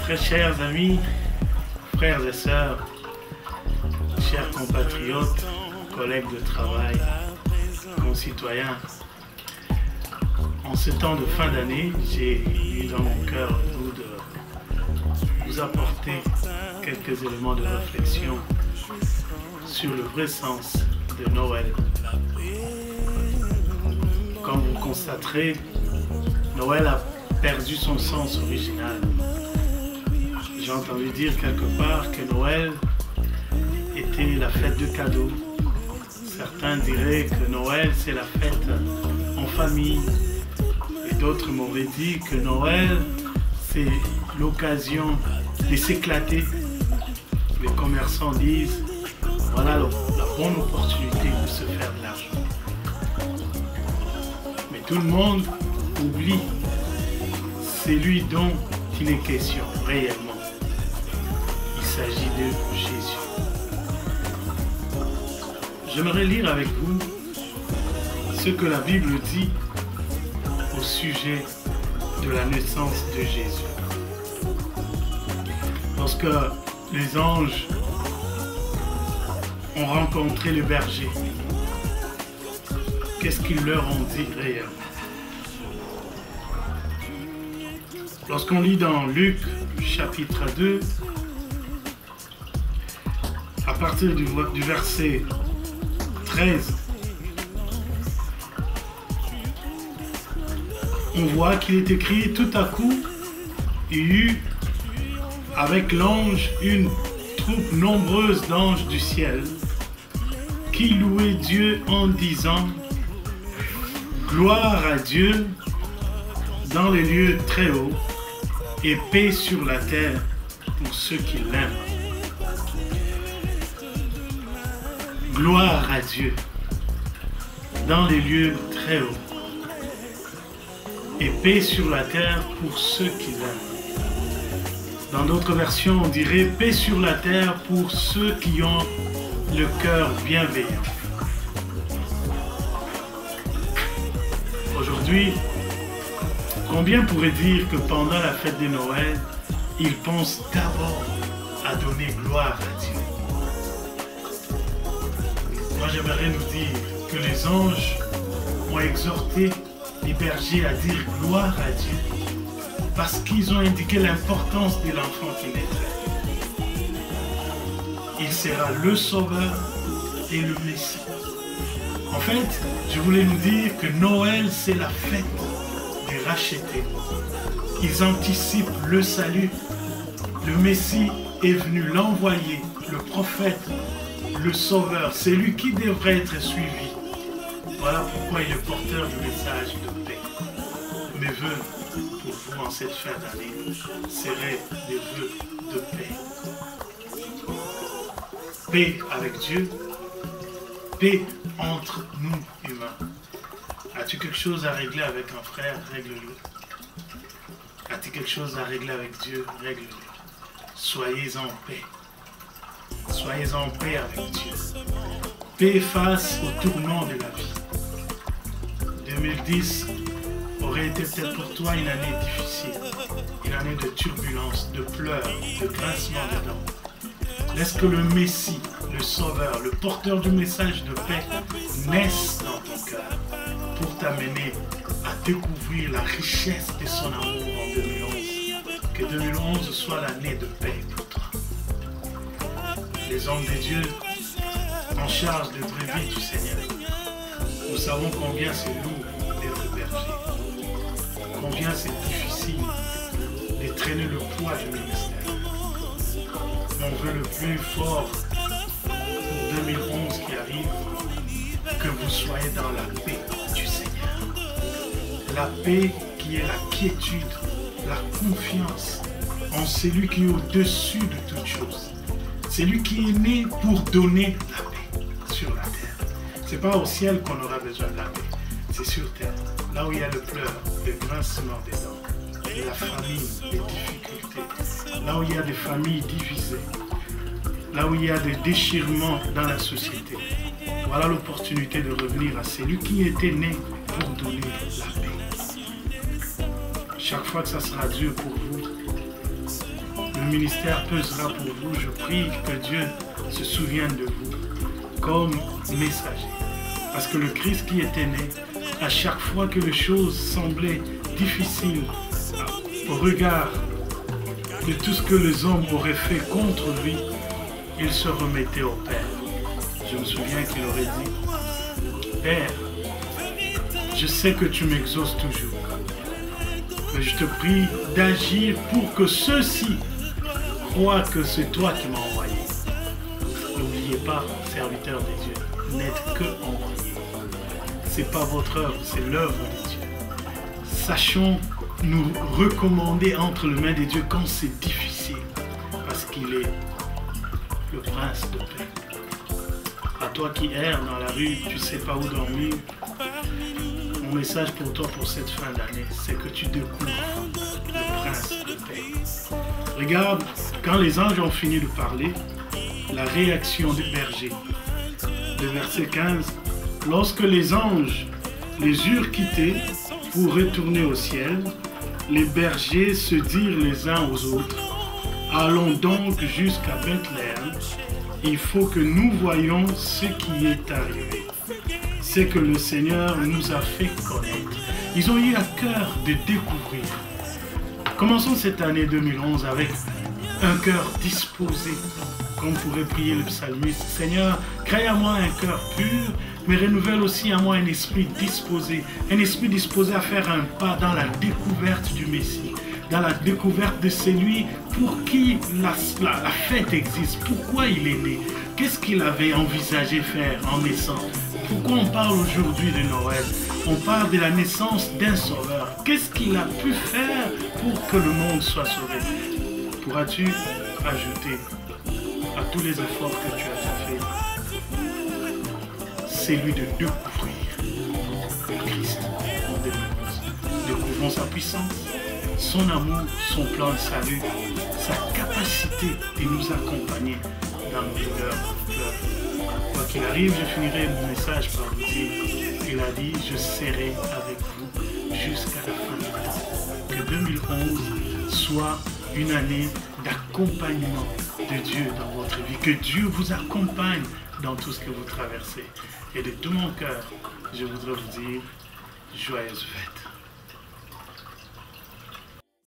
Très chers amis, frères et sœurs, chers compatriotes, collègues de travail, concitoyens, en ce temps de fin d'année, j'ai eu dans mon cœur de vous apporter quelques éléments de réflexion sur le vrai sens de Noël. Comme vous constaterez, Noël a perdu son sens original. J'ai entendu dire quelque part que Noël était la fête de cadeaux. Certains diraient que Noël c'est la fête en famille. Et d'autres m'auraient dit que Noël c'est l'occasion de s'éclater. Les commerçants disent voilà la bonne opportunité de se faire de l'argent. Mais tout le monde oublie celui dont il est question réellement. Il s'agit de Jésus. J'aimerais lire avec vous ce que la Bible dit au sujet de la naissance de Jésus. Lorsque les anges ont rencontré le berger, qu'est-ce qu'ils leur ont dit réellement? Lorsqu'on lit dans Luc chapitre 2, à partir du verset 13, on voit qu'il est écrit tout à coup, il y eut avec l'ange une troupe nombreuse d'anges du ciel qui louaient Dieu en disant gloire à Dieu dans les lieux très hauts et paix sur la terre pour ceux qui l'aiment. Gloire à Dieu dans les lieux très hauts et paix sur la terre pour ceux qui l'aiment. Dans d'autres versions, on dirait paix sur la terre pour ceux qui ont le cœur bienveillant. Aujourd'hui, combien pourraient dire que pendant la fête de Noël, ils pensent d'abord à donner gloire à Dieu? Moi, j'aimerais nous dire que les anges ont exhorté les bergers à dire gloire à Dieu parce qu'ils ont indiqué l'importance de l'enfant qui naîtrait. Il sera le sauveur et le Messie. En fait, je voulais nous dire que Noël, c'est la fête des rachetés. Ils anticipent le salut. Le Messie est venu l'envoyer, le prophète, le sauveur. C'est lui qui devrait être suivi. Voilà pourquoi il est porteur du message de paix. Mes vœux pour vous en cette fin d'année seraient des vœux de paix. Paix avec Dieu, paix entre nous humains. As-tu quelque chose à régler avec un frère? Règle-le. As-tu quelque chose à régler avec Dieu? Règle-le. Soyez en paix. Soyez en paix avec Dieu. Paix face au tournant de la vie. 2010 aurait été peut-être pour toi une année difficile, une année de turbulence, de pleurs, de grincement de dents. Laisse que le Messie, le Sauveur, le porteur du message de paix naisse dans ton cœur pour t'amener à découvrir la richesse de son amour en 2011. Que 2011 soit l'année de paix pour toi. Les hommes de Dieu en charge des brebis du Seigneur. Nous savons combien c'est lourd d'être berger, combien c'est difficile de traîner le poids du ministère. Mon vœu le plus fort pour 2011 qui arrive, que vous soyez dans la paix du Seigneur. La paix qui est la quiétude, la confiance en celui qui est au-dessus de toutes choses. Celui qui est né pour donner la paix sur la terre. Ce n'est pas au ciel qu'on aura besoin de la paix, c'est sur terre. Là où il y a le pleur, le grincement des dents, de la famine, des difficultés. Là où il y a des familles divisées. Là où il y a des déchirements dans la société. Voilà l'opportunité de revenir à celui qui était né pour donner la paix. Chaque fois que ça sera dur pour vous, le ministère pesera pour vous. Je prie que Dieu se souvienne de vous comme messager. Parce que le Christ qui était né, à chaque fois que les choses semblaient difficiles au regard de tout ce que les hommes auraient fait contre lui, il se remettait au Père. Je me souviens qu'il aurait dit, Père, je sais que tu m'exauces toujours, mais je te prie d'agir pour que ceux-ci croient que c'est toi qui m'as envoyé. N'oubliez pas, serviteurs de Dieu, n'êtes que envoyés. Ce n'est pas votre œuvre, c'est l'œuvre de Dieu. Sachons nous recommander entre les mains de Dieu quand c'est difficile, parce qu'il est le prince de paix. À toi qui erres dans la rue, tu ne sais pas où dormir, mon message pour toi pour cette fin d'année, c'est que tu découvres le prince de paix. Regarde, quand les anges ont fini de parler, la réaction des bergers. Le verset 15, lorsque les anges les eurent quittés pour retourner au ciel, les bergers se dirent les uns aux autres, allons donc jusqu'à Bethléem, il faut que nous voyions ce qui est arrivé. C'est que le Seigneur nous a fait connaître. Ils ont eu à cœur de découvrir. Commençons cette année 2011 avec un cœur disposé. Comme pourrait prier le psalmiste, Seigneur, crée à moi un cœur pur, mais renouvelle aussi à moi un esprit disposé à faire un pas dans la découverte du Messie, dans la découverte de celui pour qui la fête existe, pourquoi il est né, qu'est-ce qu'il avait envisagé faire en naissant, pourquoi on parle aujourd'hui de Noël, on parle de la naissance d'un sauveur, qu'est-ce qu'il a pu faire pour que le monde soit sauvé. Pourras-tu ajouter à tous les efforts que tu as fait, c'est lui de découvrir le Christ en 2011. Découvrons sa puissance, son amour, son plan de salut, sa capacité de nous accompagner dans nos douleurs. Quoi qu'il arrive, je finirai mon message par vous dire, il a dit, je serai avec vous jusqu'à la fin du temps. Que 2011 soit une année d'accompagnement de Dieu dans votre vie. Que Dieu vous accompagne dans tout ce que vous traversez. Et de tout mon cœur, je voudrais vous dire, joyeuse fête.